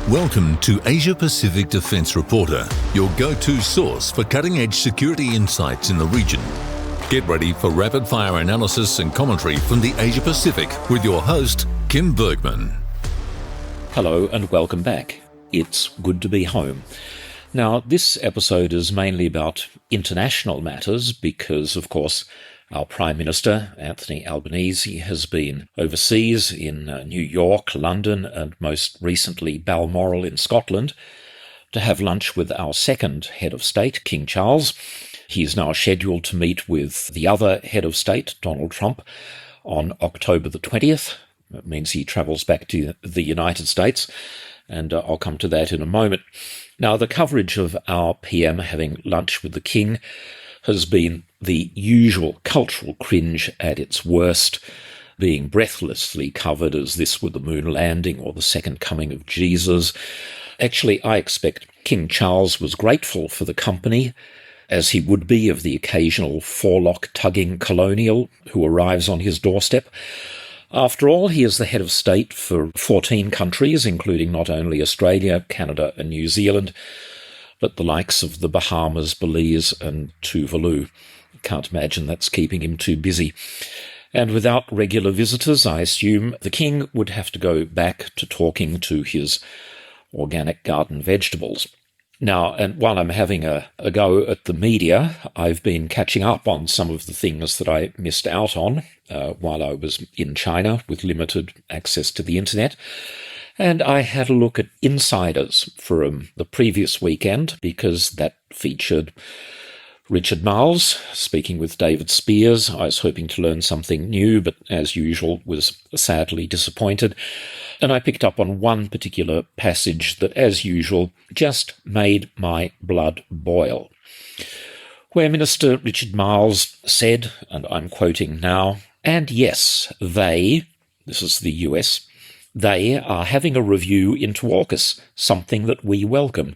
Welcome to Asia Pacific Defence Reporter, your go-to source for cutting-edge security insights in the region. Get ready for rapid-fire analysis and commentary from the Asia Pacific with your host, Kim Bergman. Hello and welcome back. It's good to be home. Now, this episode is mainly about international matters because, of course, our Prime Minister, Anthony Albanese, has been overseas in New York, London, and most recently Balmoral in Scotland to have lunch with our second head of state, King Charles. He's now scheduled to meet with the other head of state, Donald Trump, on October the 20th. That means he travels back to the United States, and I'll come to that in a moment. Now, the coverage of our PM having lunch with the King has been the usual cultural cringe at its worst, being breathlessly covered as this were the moon landing or the second coming of Jesus. Actually, I expect King Charles was grateful for the company, as he would be of the occasional forelock-tugging colonial who arrives on his doorstep. After all, he is the head of state for 14 countries, including not only Australia, Canada and New Zealand, but the likes of the Bahamas, Belize and Tuvalu. Can't imagine that's keeping him too busy. And without regular visitors, I assume the King would have to go back to talking to his organic garden vegetables. Now, and while I'm having a go at the media, I've been catching up on some of the things that I missed out on while I was in China with limited access to the internet. And I had a look at Insiders from the previous weekend because that featured Richard Marles speaking with David Spears. I was hoping to learn something new, but as usual was sadly disappointed. And I picked up on one particular passage that, as usual, just made my blood boil, where Minister Richard Marles said, and I'm quoting now, "And yes, this is the US, they are having a review into AUKUS, something that we welcome.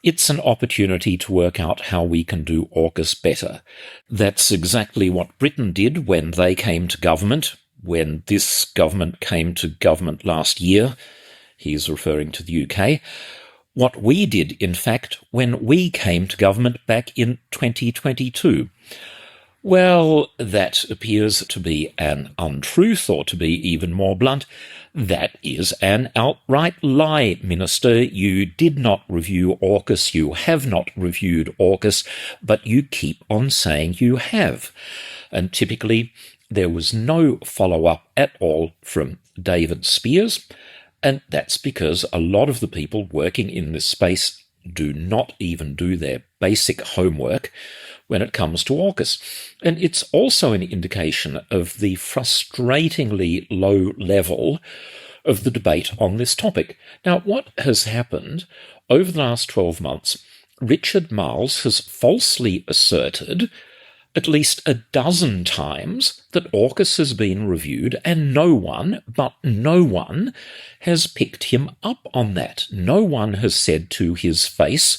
It's an opportunity to work out how we can do AUKUS better. That's exactly what Britain did when they came to government, when this government came to government last year." He's referring to the UK. "What we did, in fact, when we came to government back in 2022. Well, that appears to be an untruth, or to be even more blunt, that is an outright lie, Minister. You did not review AUKUS, you have not reviewed AUKUS, but you keep on saying you have." And typically, there was no follow-up at all from David Spears, and that's because a lot of the people working in this space do not even do their basic homework when it comes to AUKUS. And it's also an indication of the frustratingly low level of the debate on this topic. Now, what has happened over the last 12 months, Richard Marles has falsely asserted at least a dozen times that AUKUS has been reviewed, and no one has picked him up on that. No one has said to his face,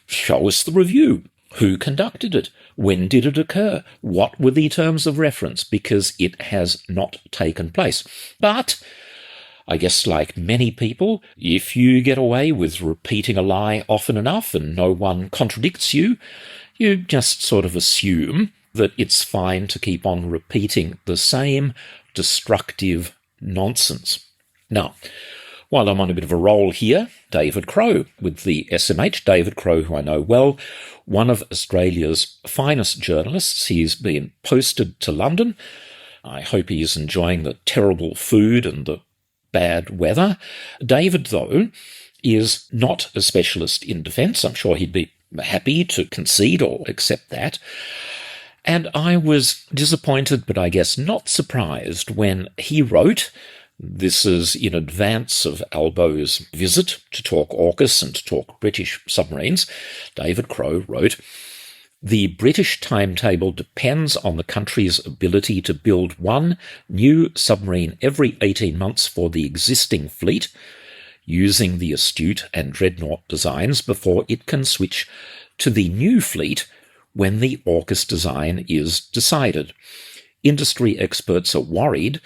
"Show us the review. Who conducted it? When did it occur? What were the terms of reference?" Because it has not taken place. But I guess, like many people, if you get away with repeating a lie often enough and no one contradicts you, you just sort of assume that it's fine to keep on repeating the same destructive nonsense. Now, while I'm on a bit of a roll here, David Crowe with the SMH. David Crowe, who I know well, one of Australia's finest journalists. He's been posted to London. I hope he's enjoying the terrible food and the bad weather. David, though, is not a specialist in defence. I'm sure he'd be happy to concede or accept that. And I was disappointed, but I guess not surprised, when he wrote, this is in advance of Albo's visit to talk AUKUS and to talk British submarines, David Crowe wrote, "The British timetable depends on the country's ability to build one new submarine every 18 months for the existing fleet, using the Astute and Dreadnought designs before it can switch to the new fleet when the AUKUS design is decided. Industry experts are worried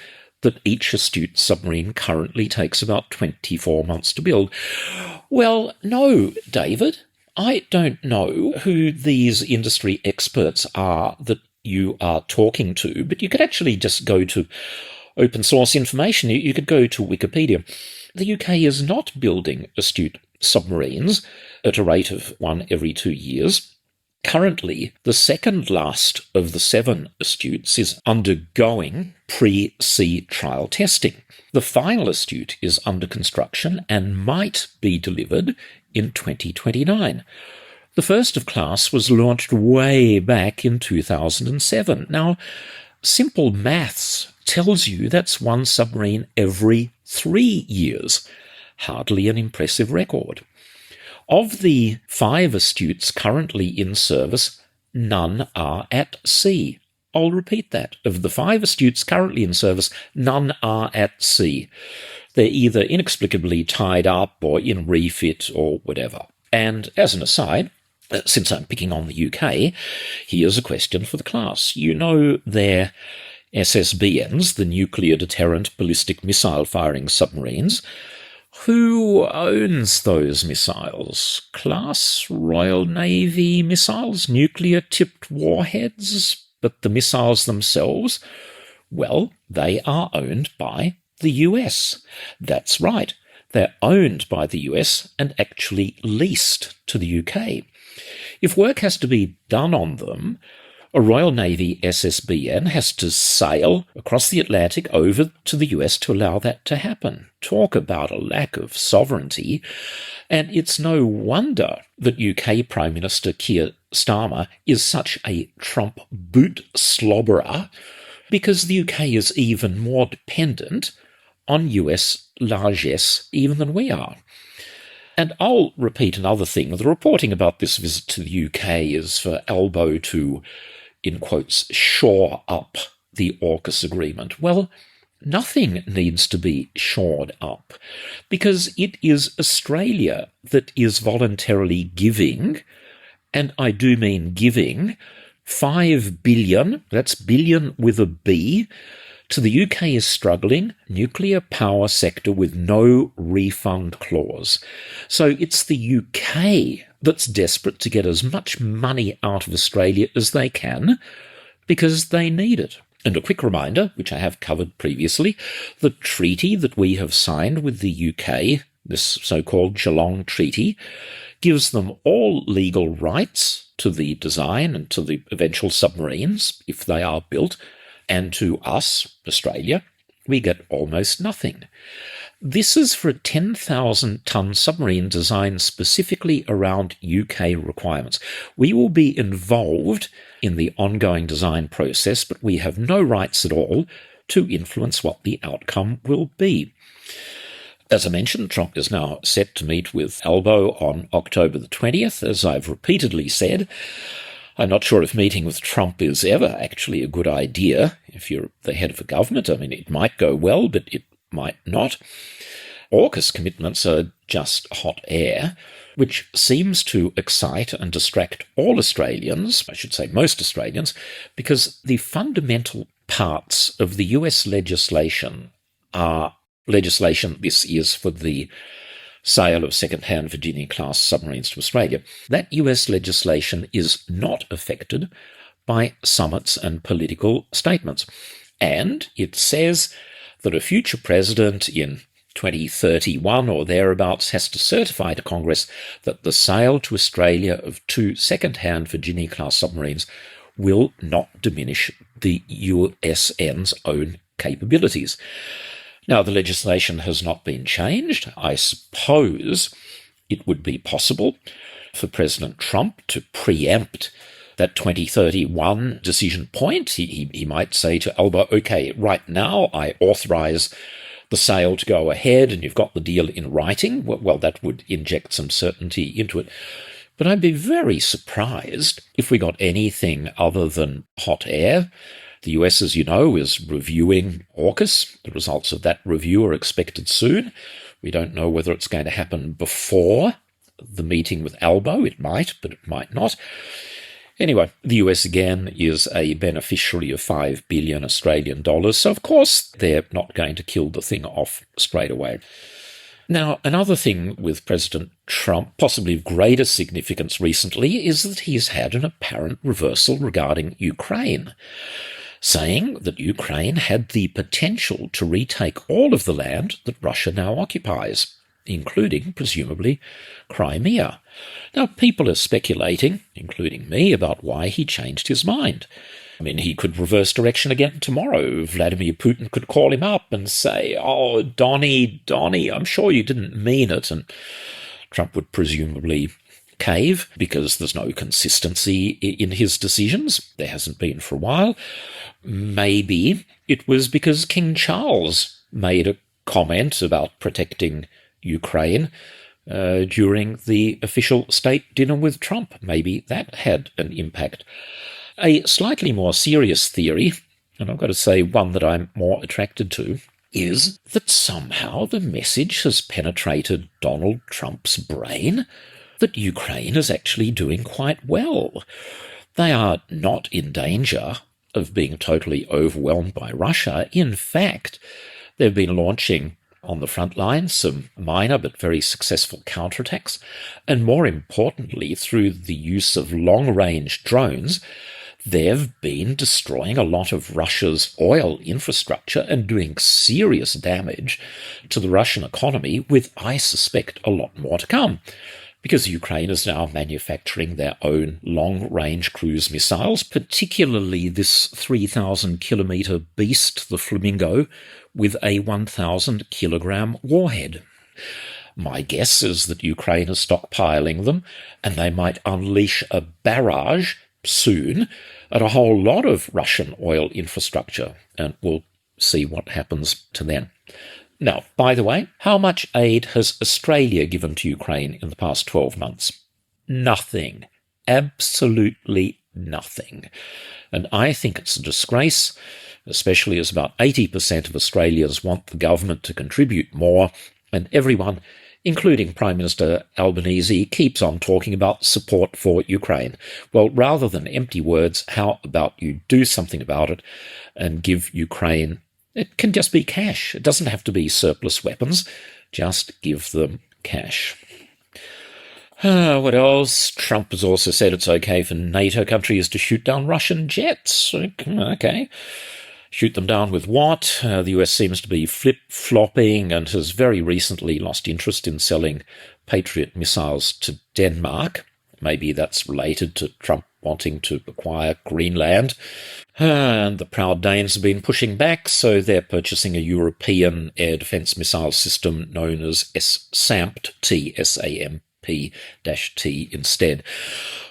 that each astute submarine currently takes about 24 months to build. Well, no, David. I don't know who these industry experts are that you are talking to, but you could actually just go to open source information. You could go to Wikipedia. The UK is not building astute submarines at a rate of one every 2 years. Currently, the second last of the 7 astutes is undergoing pre-sea trial testing. The final astute is under construction and might be delivered in 2029. The first of class was launched way back in 2007. Now, simple maths tells you that's one submarine every 3 years. Hardly an impressive record. Of the 5 astutes currently in service, none are at sea. I'll repeat that. Of the 5 astutes currently in service, none are at sea. They're either inexplicably tied up or in refit or whatever. And as an aside, since I'm picking on the UK, here's a question for the class. You know their SSBNs, the nuclear deterrent ballistic missile firing submarines. Who owns those missiles? Class Royal Navy missiles? Nuclear-tipped warheads? But the missiles themselves? Well, they are owned by the US. That's right. They're owned by the US and actually leased to the UK. If work has to be done on them, a Royal Navy SSBN has to sail across the Atlantic over to the US to allow that to happen. Talk about a lack of sovereignty. And it's no wonder that UK Prime Minister Keir Starmer is such a Trump boot slobberer, because the UK is even more dependent on US largesse even than we are. And I'll repeat another thing. The reporting about this visit to the UK is for Albo to, in quotes, shore up the AUKUS agreement. Well, nothing needs to be shored up, because it is Australia that is voluntarily giving, and I do mean giving, 5 billion, that's billion with a B, to the UK's struggling nuclear power sector with no refund clause. So it's the UK that's desperate to get as much money out of Australia as they can, because they need it. And a quick reminder, which I have covered previously, the treaty that we have signed with the UK, this so-called Geelong Treaty, gives them all legal rights to the design and to the eventual submarines, if they are built, and to us, Australia, we get almost nothing. This is for a 10,000-ton submarine designed specifically around UK requirements. We will be involved in the ongoing design process, but we have no rights at all to influence what the outcome will be. As I mentioned, Trump is now set to meet with Albo on October the 20th, as I've repeatedly said. I'm not sure if meeting with Trump is ever actually a good idea if you're the head of a government. I mean, it might go well, but it might not. AUKUS commitments are just hot air, which seems to excite and distract all Australians, I should say most Australians, because the fundamental parts of the US legislation are legislation. This is for the sale of second-hand Virginia-class submarines to Australia. That US legislation is not affected by summits and political statements. And it says that a future president in 2031 or thereabouts has to certify to Congress that the sale to Australia of 2 second-hand Virginia-class submarines will not diminish the USN's own capabilities. Now, the legislation has not been changed. I suppose it would be possible for President Trump to preempt that 2031 decision point. He might say to Albo, okay, right now I authorize the sale to go ahead and you've got the deal in writing. Well, that would inject some certainty into it. But I'd be very surprised if we got anything other than hot air. The US, as you know, is reviewing AUKUS. The results of that review are expected soon. We don't know whether it's going to happen before the meeting with Albo. It might, but it might not. Anyway, the US again is a beneficiary of 5 billion Australian dollars, so of course they're not going to kill the thing off straight away. Now, another thing with President Trump, possibly of greater significance recently, is that he's had an apparent reversal regarding Ukraine, saying that Ukraine had the potential to retake all of the land that Russia now occupies, including, presumably, Crimea. Now, people are speculating, including me, about why he changed his mind. I mean, he could reverse direction again tomorrow. Vladimir Putin could call him up and say, "Oh, Donny, I'm sure you didn't mean it." And Trump would presumably cave because there's no consistency in his decisions. There hasn't been for a while. Maybe it was because King Charles made a comment about protecting Ukraine during the official state dinner with Trump. Maybe that had an impact. A slightly more serious theory, and I've got to say one that I'm more attracted to, is that somehow the message has penetrated Donald Trump's brain that Ukraine is actually doing quite well. They are not in danger of being totally overwhelmed by Russia. In fact, they've been launching on the front line some minor but very successful counterattacks, and more importantly, through the use of long-range drones, they've been destroying a lot of Russia's oil infrastructure and doing serious damage to the Russian economy, with, I suspect, a lot more to come, because Ukraine is now manufacturing their own long-range cruise missiles, particularly this 3,000-kilometre beast, the Flamingo, with a 1,000-kilogram warhead. My guess is that Ukraine is stockpiling them, and they might unleash a barrage soon at a whole lot of Russian oil infrastructure, and we'll see what happens to them. Now, by the way, how much aid has Australia given to Ukraine in the past 12 months? Nothing. Absolutely nothing. And I think it's a disgrace, especially as about 80% of Australians want the government to contribute more, and everyone, including Prime Minister Albanese, keeps on talking about support for Ukraine. Well, rather than empty words, how about you do something about it and give Ukraine, it can just be cash. It doesn't have to be surplus weapons. Just give them cash. What else? Trump has also said it's okay for NATO countries to shoot down Russian jets. Okay. Shoot them down with what? The US seems to be flip-flopping and has very recently lost interest in selling Patriot missiles to Denmark. Maybe that's related to Trump wanting to acquire Greenland. And the proud Danes have been pushing back, so they're purchasing a European air defence missile system known as SAMP, T-S-A-M-P-T instead.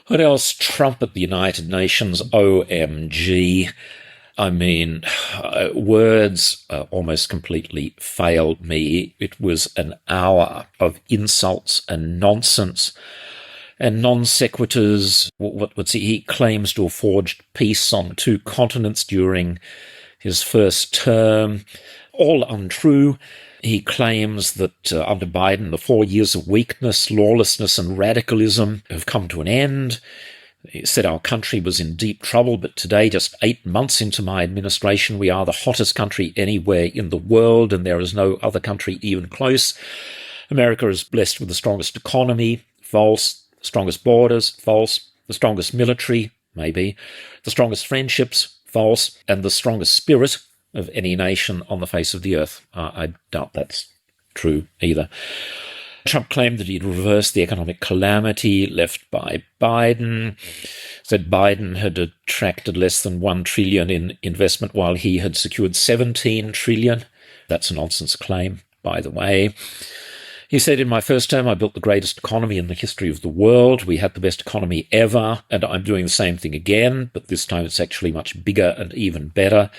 What else? Trump at the United Nations, OMG. I mean, words almost completely fail me. It was an hour of insults and nonsense and non sequiturs. He claims to have forged peace on 2 continents during his first term. All untrue. He claims that under Biden, the 4 years of weakness, lawlessness, and radicalism have come to an end. He said our country was in deep trouble, but today, just 8 months into my administration, we are the hottest country anywhere in the world, and there is no other country even close. America is blessed with the strongest economy, false. The strongest borders, false. The strongest military, maybe. The strongest friendships, false. And the strongest spirit of any nation on the face of the earth. I doubt that's true either. Trump claimed that he'd reversed the economic calamity left by Biden, said Biden had attracted less than $1 trillion in investment while he had secured $17 trillion. That's a nonsense claim, by the way. He said, in my first term, I built the greatest economy in the history of the world. We had the best economy ever, and I'm doing the same thing again, but this time it's actually much bigger and even better.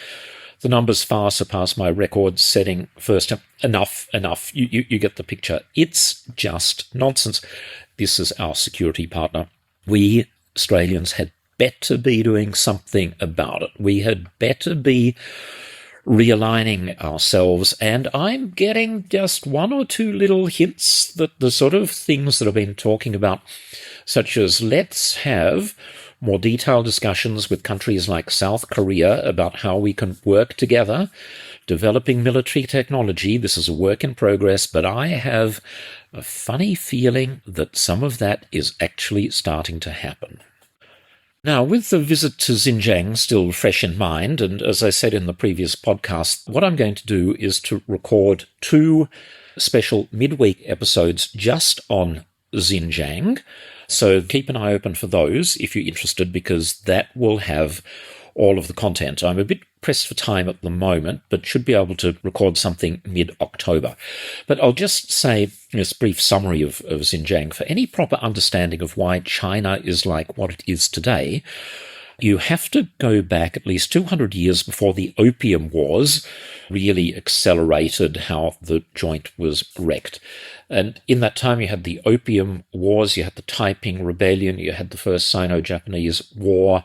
The numbers far surpass my record-setting first term. Enough. You get the picture. It's just nonsense. This is our security partner. We Australians had better be doing something about it. We had better be realigning ourselves, and I'm getting just 1 or 2 little hints that the sort of things that I've been talking about, such as let's have more detailed discussions with countries like South Korea about how we can work together, developing military technology. This is a work in progress, but I have a funny feeling that some of that is actually starting to happen. Now, with the visit to Xinjiang still fresh in mind, and as I said in the previous podcast, what I'm going to do is to record 2 special midweek episodes just on Xinjiang. So keep an eye open for those if you're interested, because that will have all of the content. I'm a bit pressed for time at the moment, but should be able to record something mid-October. But I'll just say this brief summary of Xinjiang. For any proper understanding of why China is like what it is today, you have to go back at least 200 years before the Opium Wars really accelerated how the joint was wrecked. And in that time, you had the Opium Wars, you had the Taiping Rebellion, you had the First Sino-Japanese War,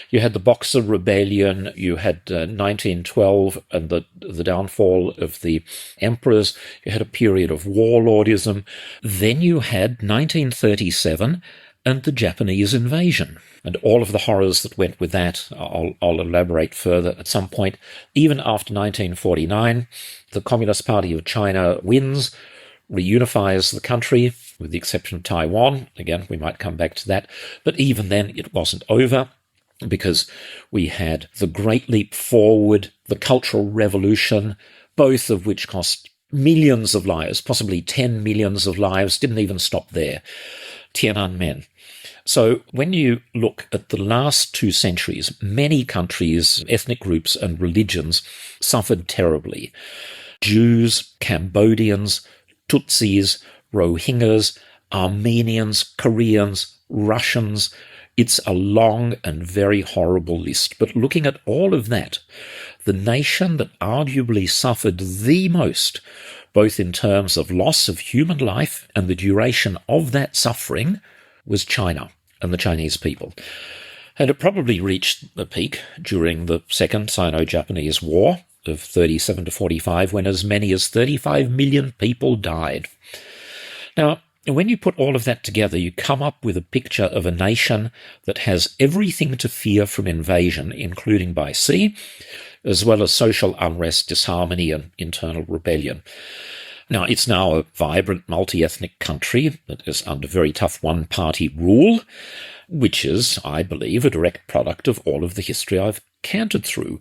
you had the Boxer Rebellion, you had 1912 and the downfall of the emperors, you had a period of warlordism, then you had 1937 and the Japanese invasion, and all of the horrors that went with that. I'll elaborate further at some point. Even after 1949, the Communist Party of China wins, reunifies the country, with the exception of Taiwan. Again, we might come back to that. But even then, it wasn't over, because we had the Great Leap Forward, the Cultural Revolution, both of which cost millions of lives, possibly 10 millions of lives, didn't even stop there. Tiananmen. So when you look at the last 2 centuries, many countries, ethnic groups and religions suffered terribly. Jews, Cambodians, Tutsis, Rohingyas, Armenians, Koreans, Russians. It's a long and very horrible list. But looking at all of that, the nation that arguably suffered the most, both in terms of loss of human life and the duration of that suffering, was China and the Chinese people. And it probably reached a peak during the Second Sino-Japanese War of 37 to 45, when as many as 35 million people died. Now, when you put all of that together, you come up with a picture of a nation that has everything to fear from invasion, including by sea, as well as social unrest, disharmony, and internal rebellion. Now, it's now a vibrant multi-ethnic country that is under very tough one-party rule, which is, I believe, a direct product of all of the history I've cantered through,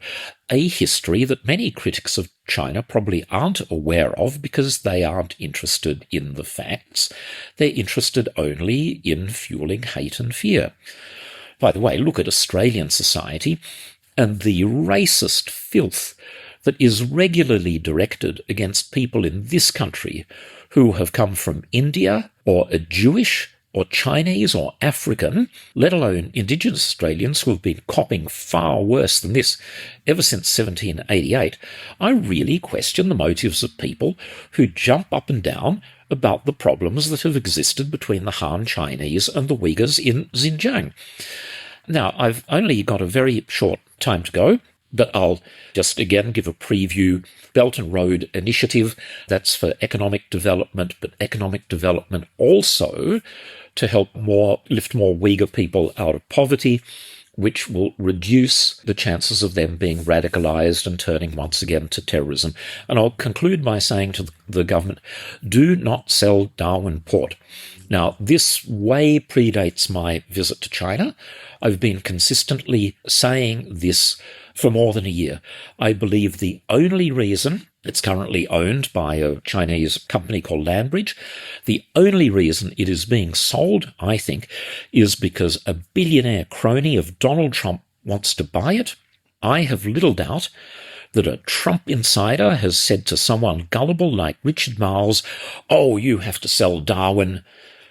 a history that many critics of China probably aren't aware of because they aren't interested in the facts. They're interested only in fueling hate and fear. By the way, look at Australian society and the racist filth that is regularly directed against people in this country who have come from India or are Jewish or Chinese or African, let alone Indigenous Australians who have been copping far worse than this ever since 1788. I really question the motives of people who jump up and down about the problems that have existed between the Han Chinese and the Uyghurs in Xinjiang. Now, I've only got a very short time to go, but I'll just again give a preview. Belt and Road Initiative, that's for economic development, but economic development also to help lift more Uyghur people out of poverty, which will reduce the chances of them being radicalized and turning once again to terrorism. And I'll conclude by saying to the government, do not sell Darwin port. Now, this way predates my visit to China. I've been consistently saying this for more than a year. I believe the only reason it's currently owned by a Chinese company called Landbridge, the only reason it is being sold, I think, is because a billionaire crony of Donald Trump wants to buy it. I have little doubt that a Trump insider has said to someone gullible like Richard Marles, "Oh, you have to sell Darwin."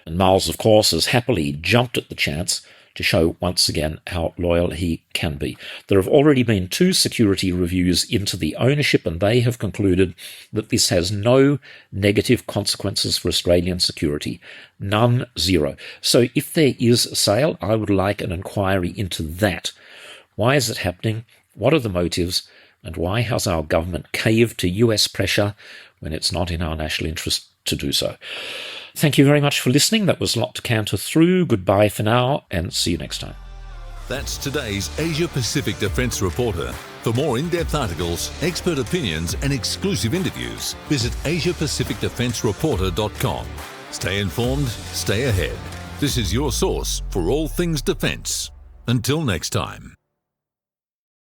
And Marles, of course, has happily jumped at the chance to show once again how loyal he can be. There have already been 2 security reviews into the ownership, and they have concluded that this has no negative consequences for Australian security. None, zero. So if there is a sale, I would like an inquiry into that. Why is it happening? What are the motives? And why has our government caved to US pressure when it's not in our national interest to do so? Thank you very much for listening. That was a lot to canter through. Goodbye for now, and see you next time. That's today's Asia Pacific Defence Reporter. For more in-depth articles, expert opinions and exclusive interviews, visit AsiaPacificDefenceReporter.com. Stay informed, stay ahead. This is your source for all things defence. Until next time.